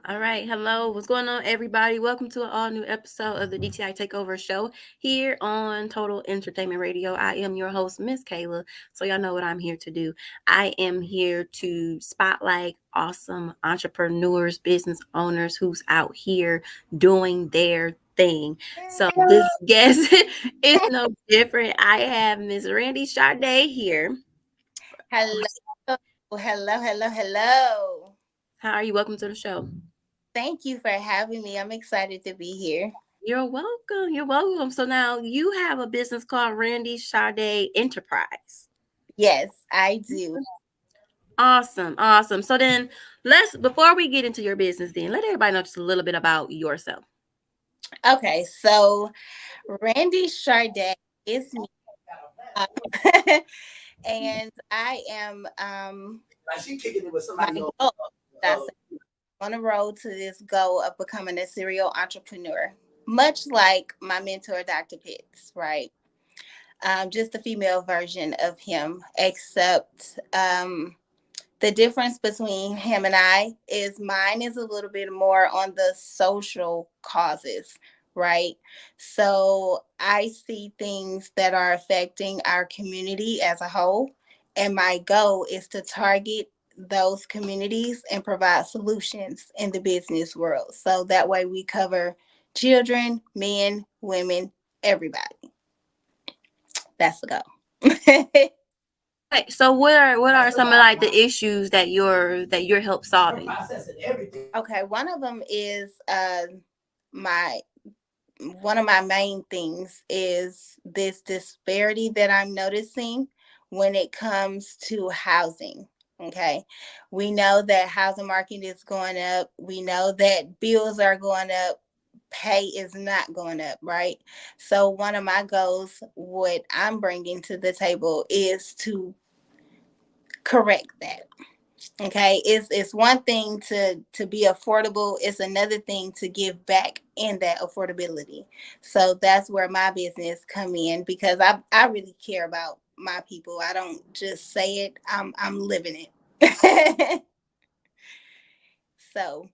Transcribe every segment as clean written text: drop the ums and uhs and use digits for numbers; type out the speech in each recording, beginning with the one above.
All right. Hello. What's going on, everybody? Welcome to an all new episode of the DTI Takeover show here on Total Entertainment Radio. I am your host, Miss Kayla. So, y'all know what I'm here to do. I am here to spotlight awesome entrepreneurs, business owners who's out here doing their thing. So, this guest is no different. I have Miss Randi Sade here. Hello, hello. How are you? Welcome to the show. Thank you for having me. I'm excited to be here. You're welcome. You're welcome. So now you have a business called Randi Sade Enterprise. Yes, I do. Awesome. Awesome. So then before we get into your business, then let everybody know just a little bit about yourself. Okay, so Randi Sade is me. Um, and I am Like she kicking it with my somebody else. goal. That's on the road to this goal of becoming a serial entrepreneur, much like my mentor, Dr. Pitts, right? Just a female version of him, except the difference between him and I is mine is a little bit more on the social causes, right? So I see things that are affecting our community as a whole. And my goal is to target those communities and provide solutions in the business world. So that way we cover children, men, women, everybody. That's the goal. Okay, so what are some of like the issues that you're help solving? Processing everything. Okay, one of them is my one of my main things is this disparity that I'm noticing when it comes to housing. Okay. We know that housing market is going up. We know that bills are going up. Pay is not going up, right? So one of my goals, what I'm bringing to the table is to correct that. Okay, it's one thing to be affordable, it's another thing to give back in that affordability. So that's where my business come in, because I really care about my people. I don't just say it, I'm living it. So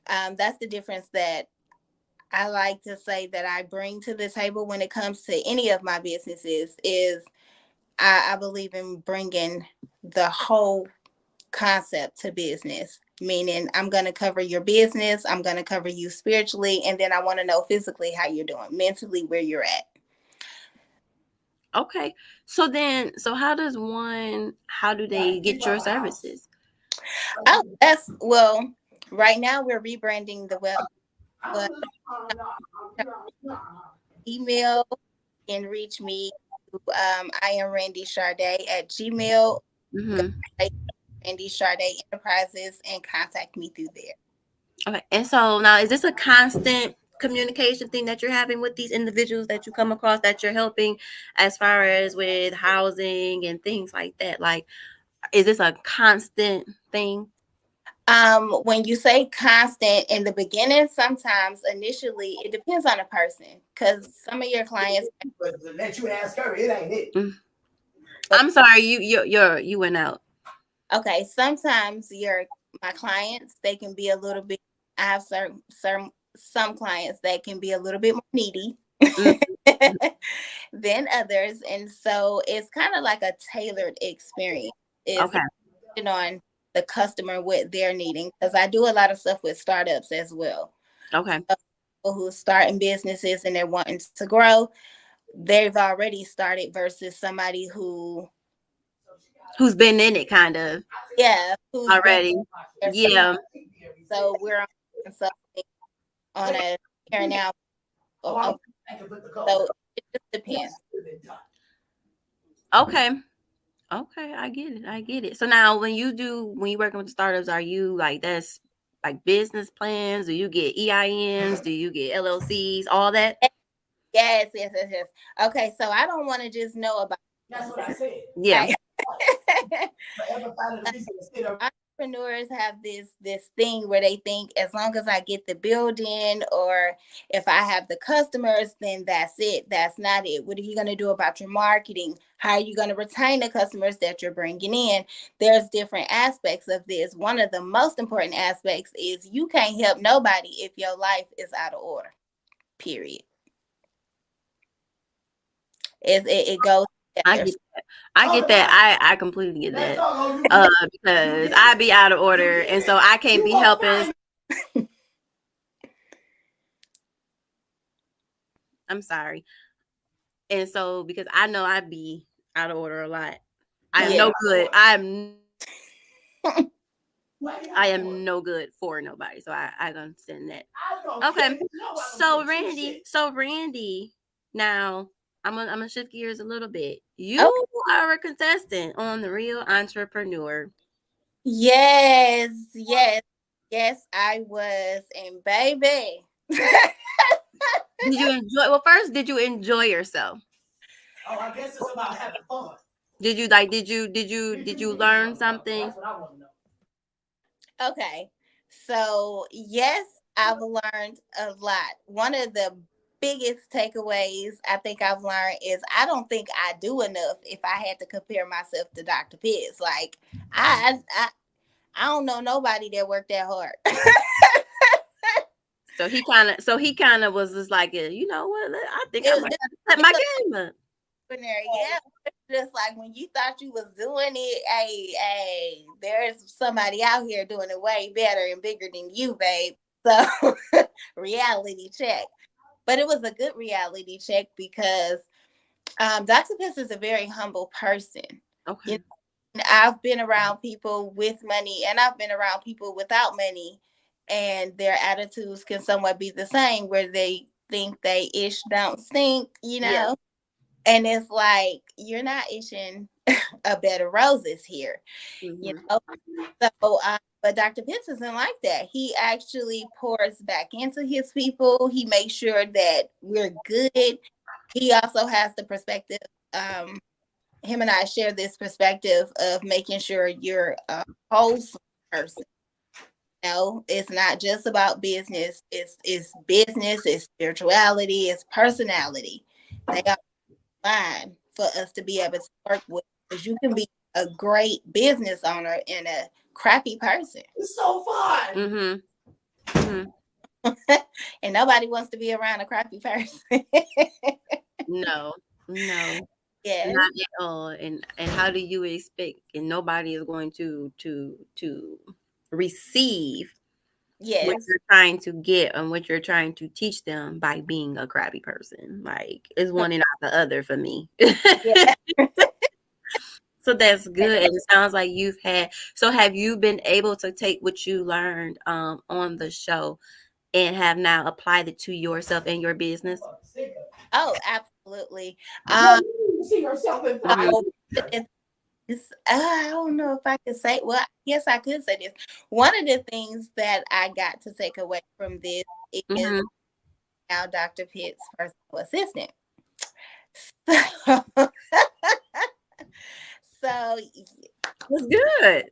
that's the difference that I like to say that I bring to the table when it comes to any of my businesses is I believe in bringing the whole concept to business, meaning I'm going to cover your business, I'm going to cover you spiritually, and then I want to know physically how you're doing, mentally where you're at. Okay. So how do they get your services? Oh, that's well, right now we're rebranding the web, but email and reach me. I am Randi Sade at Gmail. Mhm. Randi Sade Enterprises and contact me through there. Okay. And so now is this a constant communication thing that you're having with these individuals that you come across that you're helping as far as with housing and things like that? Like is this a constant thing? When you say constant in the beginning, sometimes initially it depends on the person because some of your clients, But to let you ask her, it ain't it. Mm. but I'm sorry, you went out. okay, sometimes your my clients they can be a little bit. I have some clients that can be a little bit more needy Mm, than others, and so it's kind of like a tailored experience. Is okay. on the customer what they're needing because I do a lot of stuff with startups as well. Okay. People who are starting businesses and they're wanting to grow, they've already started versus somebody who, Who's been in it kind of yeah, who's been already? there for Yeah. months. So we're on something on a here now. So it just depends. Okay. Okay, I get it. I get it. So now when you working with startups, are you like that's like business plans? Do you get EINs? Do you get LLCs? All that? Yes. Okay, so I don't want to just know about. That's what I said. Yeah. Right. Forever finding a reason to sit around. entrepreneurs have this thing where they think as long as I get the building or if I have the customers, then that's it. That's not it. What are you going to do about your marketing? How are you going to retain the customers that you're bringing in? There's different aspects of this. One of the most important aspects is you can't help nobody if your life is out of order. Period. It goes I together. get that. I get that. I completely get that. Because I be out of order, and so I can't be helping. I'm sorry. And so because I know I be out of order a lot, I am Yeah. no good. I am no good for nobody. So I understand that. Okay. So Randi, now I'm gonna shift gears a little bit. You Okay. are a contestant on The Real Entrepreneur. Yes, yes, yes, I was. And baby. Did you enjoy? Well, first, did you enjoy yourself? Oh, I guess it's about having fun. Did you like? Did you learn something? That's what I want to know. Okay. So, yes, I've learned a lot. One of the biggest takeaways I think I've learned is I don't think I do enough if I had to compare myself to Dr. Pitts. Like, I don't know nobody that worked that hard. So he kind of was just like, you know what? I think I it, might it, have to set it my was game up. there, yeah. Just like when you thought you was doing it, hey, there's somebody out here doing it way better and bigger than you, babe. So reality check. But it was a good reality check because Dr. Piss is a very humble person. You Okay. know, I've been around people with money and I've been around people without money, and their attitudes can somewhat be the same where they think they ish don't stink, Yeah. and it's like you're not itching a bed of roses here, you Mm-hmm. know. So, but Dr. Pitts isn't like that. He actually pours back into his people. He makes sure that we're good. He also has the perspective. Him and I share this perspective of making sure you're a wholesome person. No, it's not just about business. It's business. It's spirituality. It's personality. They are fine for us to be able to work with, because you can be a great business owner and a crappy person. It's so fun. Mm-hmm. Mm-hmm. And nobody wants to be around a crappy person. No. No. Yes, Not at all. And how do you expect? And nobody is going to receive what yes, you're trying to get and what you're trying to teach them by being a crappy person. Like it's one and not the other for me. yeah. So that's good. And it sounds like you've had. So have you been able to take what you learned on the show and have now applied it to yourself and your business? Oh, absolutely. Yeah, Um, you see herself in Mhm. fire. so I don't know if I could say. Well, yes, I could say this. One of the things that I got to take away from this is Mhm. now Dr. Pitt's personal assistant. So, That's good.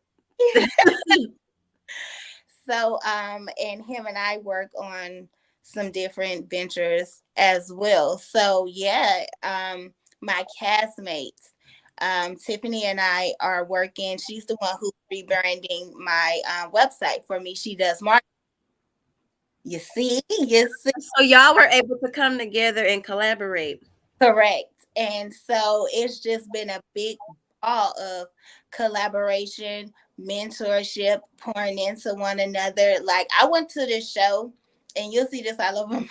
and him and I work on some different ventures as well. So, yeah, my castmates, Tiffany and I are working. She's the one who's rebranding my website for me. She does marketing. You see, So y'all were able to come together and collaborate. correct. And so it's just been a big ball of collaboration, mentorship, pouring into one another. Like I went to this show, and you'll see this all over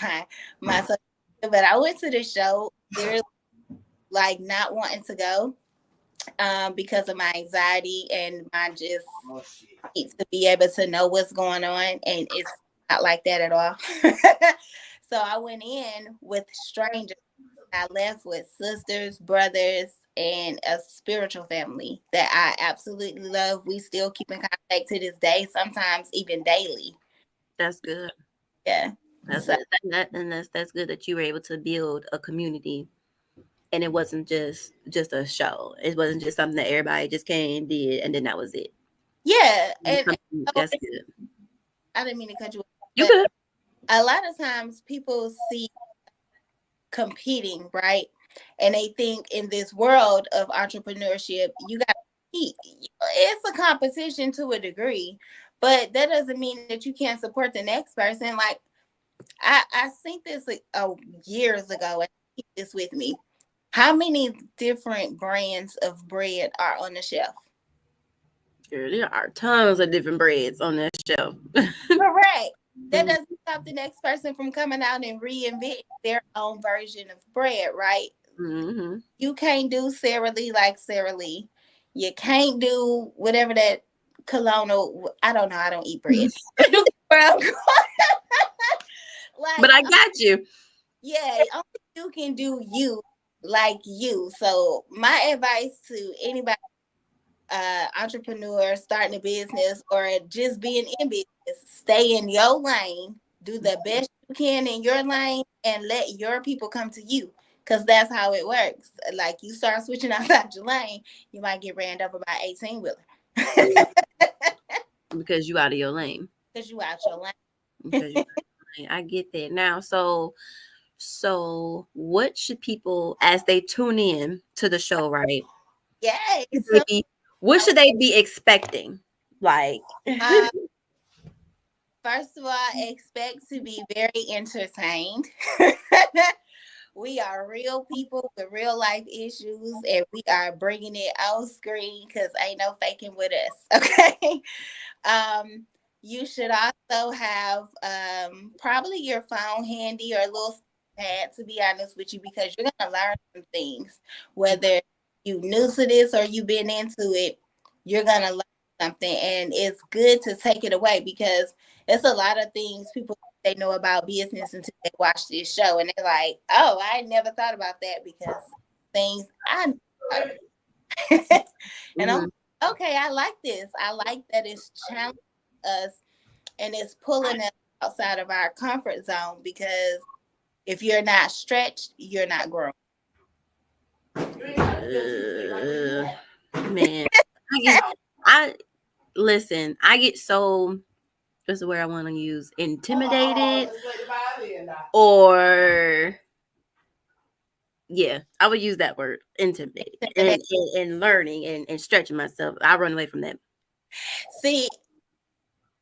my social media, but I went to this show literally like not wanting to go because of my anxiety and my just Oh shit. need to be able to know what's going on, and it's not like that at all. So I went in with strangers. I left with sisters, brothers, and a spiritual family that I absolutely love. We still keep in contact to this day, sometimes even daily. That's good. Yeah. That's So good. And that's good that you were able to build a community, and it wasn't just a show. It wasn't just something that everybody just came and did, and then that was it. Yeah, and so That's good. I didn't mean to cut you off, You but good? a lot of times people see competing, right? And they think in this world of entrepreneurship, you got to compete. It's a competition to a degree, but that doesn't mean that you can't support the next person. Like I seen this years ago, and keep this with me. How many different brands of bread are on the shelf? Girl, there are tons of different breads on that shelf. Correct. That doesn't stop the next person from coming out and reinventing their own version of bread, right? Mm-hmm. You can't do Sara Lee like Sara Lee. You can't do whatever that colonel. I don't know. I don't eat bread. But Like, I got you. yeah, only you can do you like you. So my advice to anybody, entrepreneur starting a business or just being in business, stay in your lane, do the best you can in your lane, and let your people come to you. Cause that's how it works. Like you start switching outside your lane, you might get ran over by 18 wheeler. Because you out of your lane. Cause you out your lane. Because you I get that now. So what should people as they tune in to the show, right? Yes. So, Maybe what should they be expecting? Like uh, first of all, expect to be very entertained. We are real people with real life issues, and we are bringing it on screen because ain't no faking with us. Okay. Um, you should also have probably your phone handy or a little pad, to be honest with you, because you're gonna learn some things. Whether you new to this or you've been into it, you're gonna learn something, and it's good to take it away because it's a lot of things people they know about business until they watch this show and they're like, "Oh, I never thought about that because things I never thought about." And I'm mhm. like, okay, I like this. I like that it's challenging us and it's pulling us outside of our comfort zone because if you're not stretched, you're not growing. Man, I get I listen, I get so what's the word I want to use? Intimidated or yeah, I would use that word, intimidated and learning and stretching myself. I run away from that. See,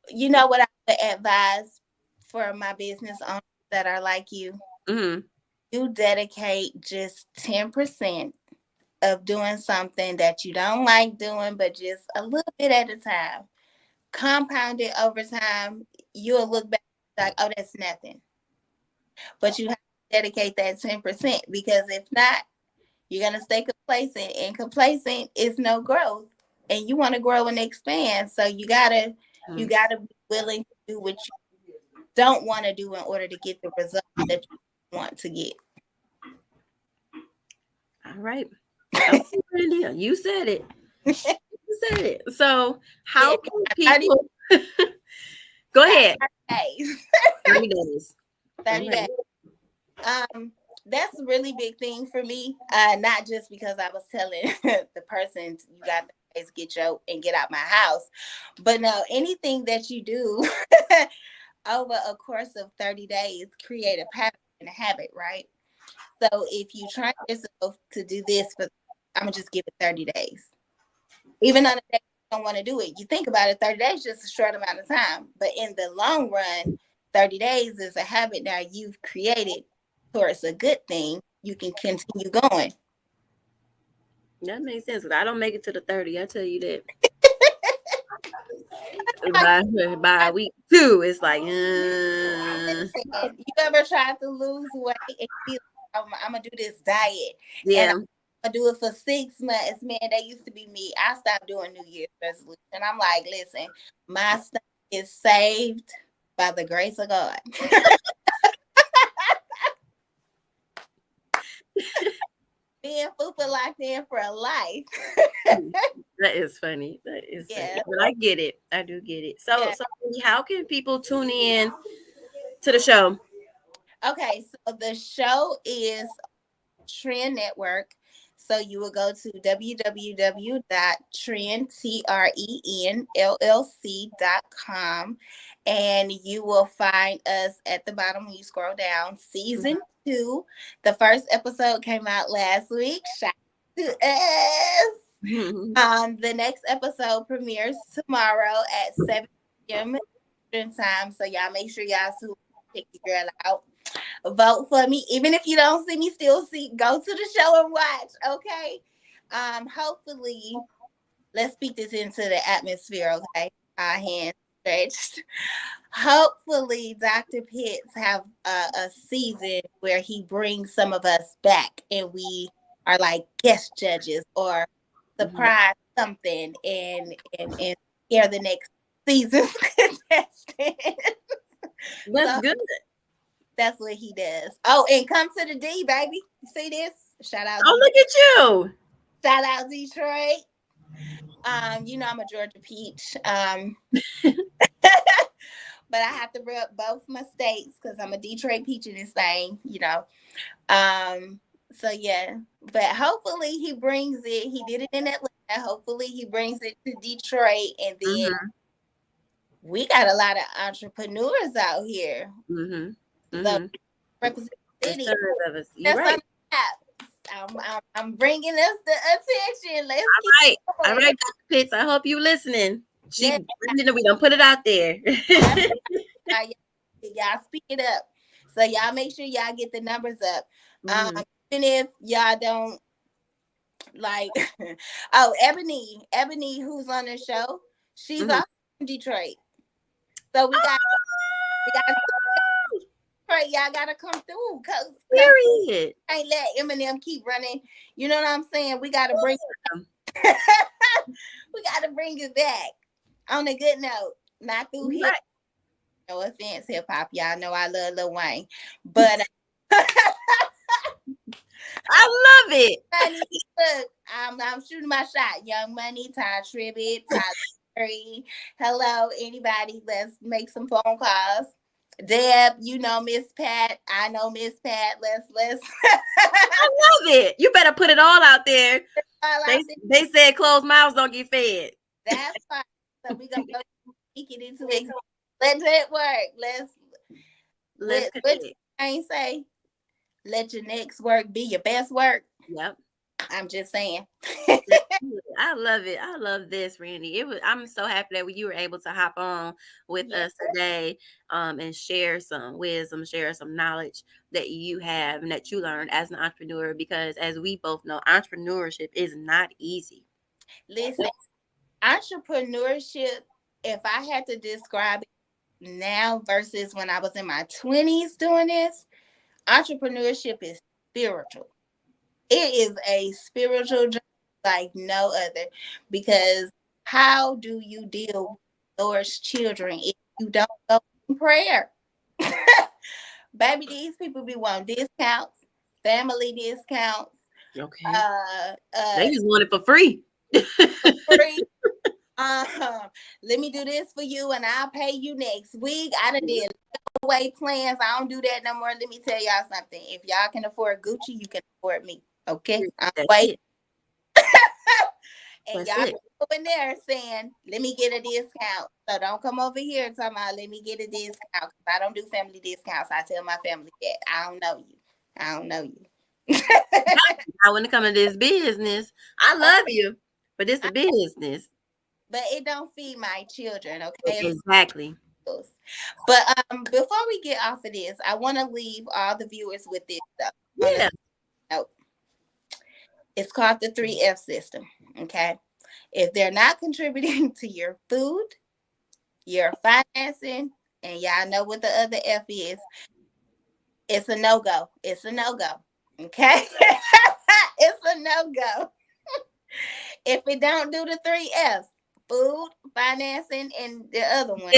you know what I would advise for my business owners that are like Hmm. you dedicate just 10% of doing something that you don't like doing, but just a little bit at a time. Compound it over time. You'll look back like, oh, that's nothing. But you have to dedicate that 10% because if not, you're gonna stay complacent, and complacent is no growth. And you want to grow and expand, so you gotta be willing to do what you don't want to do in order to get the results that you want to get. All right. Okay, Randy, you said it. You said it. So, Yeah, how can 30, people go ahead? 30 days. 30 days. All 30 right. days. Um, that's a really big thing for me. Not just because I was telling the person you got to get your and get out my house, but no, anything that you do over a course of 30 days, create a pattern and a habit, right? So if you try yourself to do this for, I'm gonna just give it 30 days. Even on the day you don't want to do it, you think about it, 30 days is just a short amount of time. But in the long run, 30 days is a habit now you've created towards a good thing. You can continue going. That makes sense. 'Cause I don't make it to the 30. I tell you that. Like By week two, it's like, you ever tried to lose weight and be like, I'm gonna do this diet and yeah. I'm gonna do it for 6 months? Man, that used to be me. I stopped doing New Year's resolution. I'm like, listen, my stuff is saved by the grace of God. Being fupa locked in for a life. That is funny. That is funny. Yeah. But I get it. I do get it. So, Yeah. so how can people tune in to the show? Okay, so the show is Trend Network. So you will go to www.trendllc.com and you will find us at the bottom when you scroll down. Season 2. The first episode came out last week. Shout out to us. The next episode premieres tomorrow at 7 p.m. Eastern time. So y'all make sure y'all check your girl out. Vote for me. Even if you don't see me, still go to the show and watch. Okay. Hopefully, let's speak this into the atmosphere, okay? Our hands stretched. Hopefully, Dr. Pitts have a season where he brings some of us back and we are like guest judges or surprise something and hear the next season's contestant. That's good. That's what he does. Oh, and come to the D, baby. You see this? Shout out. Oh, look at you. Shout out Detroit. You know I'm a Georgia peach. But I have to rep both my states because I'm a Detroit peach in this thing, you know. So yeah. But hopefully he brings it. He did it in Atlanta. Hopefully he brings it to Detroit. And then we got a lot of entrepreneurs out here. So represent the city. You're right. I'm bringing us the attention. Let's all right, Dr. Pitts. I hope you listening. We don't put it out there. Y'all speak it up. So y'all make sure y'all get the numbers up. Even if y'all don't like, oh, Ebony, who's on the show, she's also from Detroit. So we got Detroit. Y'all gotta come through. Period. Can't let Eminem keep running. You know what I'm saying? We gotta bring. We gotta bring it back on a good note. Not through here. No offense, hip hop. Y'all know I love Lil Wayne, but I love it. Look, I'm shooting my shot. Young Money, Ty Tribbett, Tyler Perry. Hello, anybody? Let's make some phone calls. Deb, you know Miss Pat. I know Miss Pat. Let's. I love it. You better put it all out there. They said closed mouths don't get fed. That's fine. So we gonna go speak it into it. Let it work. Let's I say let your next work be your best work. Yep. I'm just saying. I love it. I love this, Randi. I'm so happy that you were able to hop on with us today and share some wisdom, share some knowledge that you have and that you learned as an entrepreneur, because as we both know, entrepreneurship is not easy. Listen, entrepreneurship, if I had to describe it now versus when I was in my 20s doing this, entrepreneurship is spiritual. It is a spiritual journey like no other, because how do you deal with Lord's children if you don't go in prayer? Baby, these people be wanting discounts, family discounts. Okay. They just want it for free. Let me do this for you and I'll pay you next week. I done did away plans. I don't do that no more. Let me tell y'all something. If y'all can afford Gucci, you can afford me. Okay? I'm waiting. And y'all go in there saying, let me get a discount. So don't come over here talking about let me get a discount. Because I don't do family discounts. I tell my family that. I don't know you. I want to come into this business. I love you, but it's a business. But it don't feed my children, okay? Exactly. But before we get off of this, I want to leave all the viewers with this stuff. Yeah. It's called the 3F system, okay? If they're not contributing to your food, your financing, and y'all know what the other F is, it's a no-go. It's a no-go, okay? It's a no-go. If it don't do the 3 F's, food, financing, and the other one,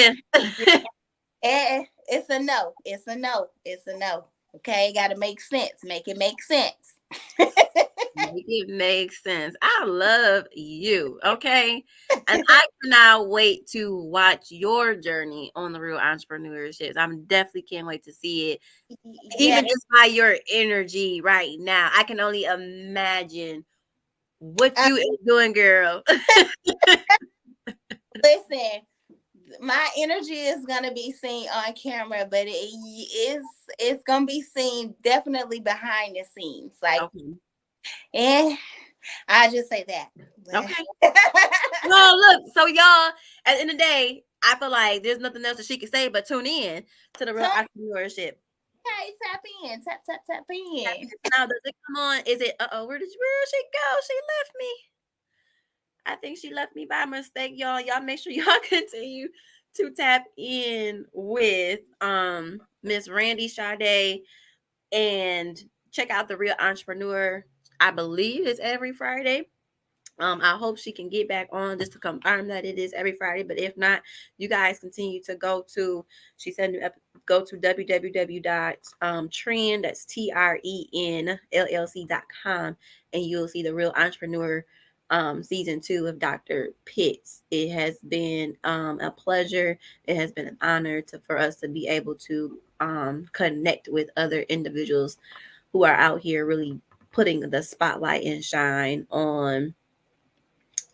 it's a no. It's a no. It's a no. Okay, got to make sense. Make it make sense. Make it make sense. I love you. Okay. And I cannot wait to watch your journey on the real entrepreneurship. I'm definitely can't wait to see it. Even just by your energy right now, I can only imagine What Uh, you is doing, girl? listen, my energy is gonna be seen on camera, but it's gonna be seen definitely behind the scenes. Like, Okay. and I just say that. Okay. Well, look, so y'all, at the end of the day, I feel like there's nothing else that she can say but tune in to the real Tap, entrepreneurship. hey, tap in, tap in. Now, does it come on? Is it, where did she go? She left me. I think she left me by mistake, y'all. Y'all make sure y'all continue to tap in with Miss Randi Sade and check out the Real Entrepreneur. I believe it's every Friday. I hope she can get back on just to confirm that it is every Friday. But if not, you guys continue to go to, she said, go to www.trend, that's TRENLLC.com, and you'll see the Real Entrepreneur season 2 of Dr. Pitts. It has been a pleasure. It has been an honor for us to be able to connect with other individuals who are out here really putting the spotlight and shine on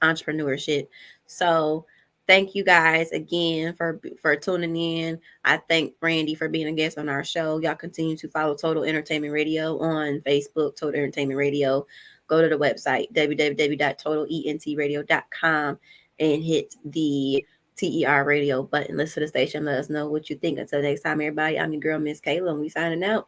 entrepreneurship. So thank you guys again for tuning in. I thank Randi for being a guest on our show. Y'all continue to follow Total Entertainment Radio on Facebook, Total Entertainment Radio. Go to the website www.totalentradio.com and hit the TER radio button. Listen to the station. Let us know what you think. Until next time, everybody. I'm your girl, Miss Kayla, and we signing out.